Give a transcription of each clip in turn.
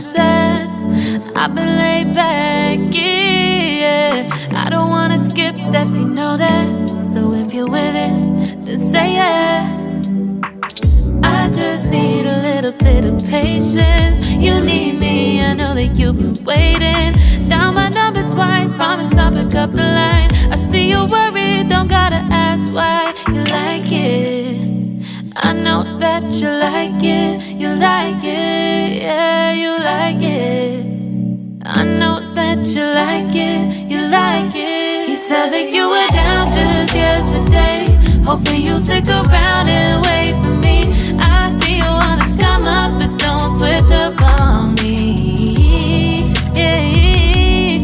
rush that. I've been laid back, yeah. I don't wanna skip steps, you know that. So if you're with it, then say yeah. I just need a little bit of patience. You need me, I know that you've been waiting. Down my number twice, promise I'll pick up the line. I see you worried, don't gotta ask why. You like it, I know that you like it. You like it, yeah, you like it. I know that you like it, you like it. You said that you were down just yesterday, hoping you'll stick around and wait for me. I see you wanna come up, but don't switch up on me. Yeah,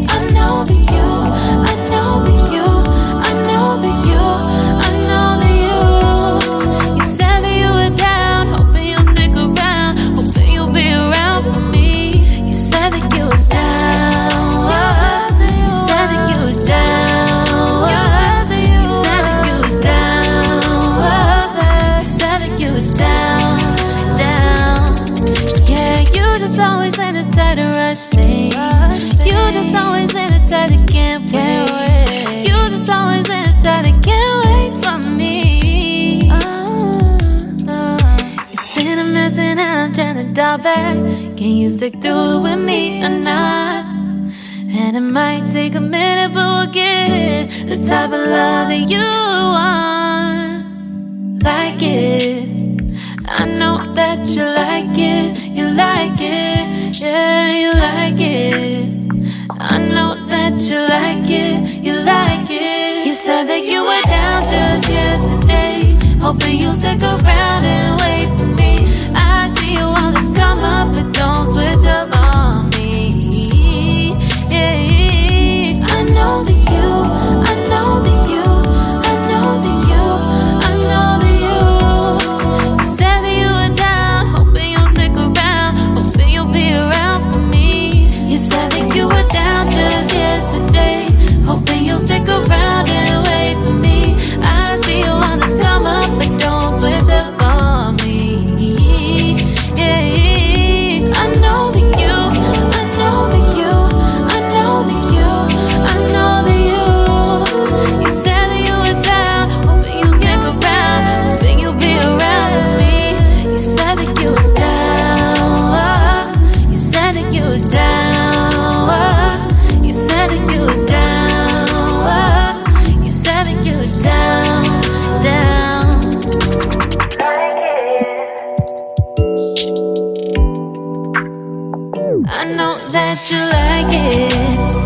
I know that you, I know that you, I know that you, I know that you. You said that you were down, hoping you'll stick around, hoping you'll be around for me. You said that you were down, you said that you were down, you said that you were down, you said that you were down, down. Yeah, you just always been the type to rush things. You just always been the type that can't wait. You just always been the type that can't wait for me. It's been a mess and I'm trying to dial back. Can you stick through it with me or not? And it might take a minute, but we'll get it. The type of love that you want, like it. I know that you like it, you like it, yeah, you like it. I know that you like it, you like it. You said that you were down just yesterday, hoping you'll stick around and wait for me. I see you wanna come up, but don't switch up on me. Yeah, I know that you, I know that you, I know that you, I know that you. You said that you were down, hoping you'll stick around, hoping you'll be around for me. You said that you were down just yesterday, hoping you'll stick around and wait for me. I see you wanna come up, but don't switch up on me. Yeah, I know that you, I know that you, I know that you, I know that you. You said that you were down, hoping you'll stick around, hoping you'll be around with me. You said that you were down, you said that you were down, you said that you were down, you said that you were down, down. I know that you like it.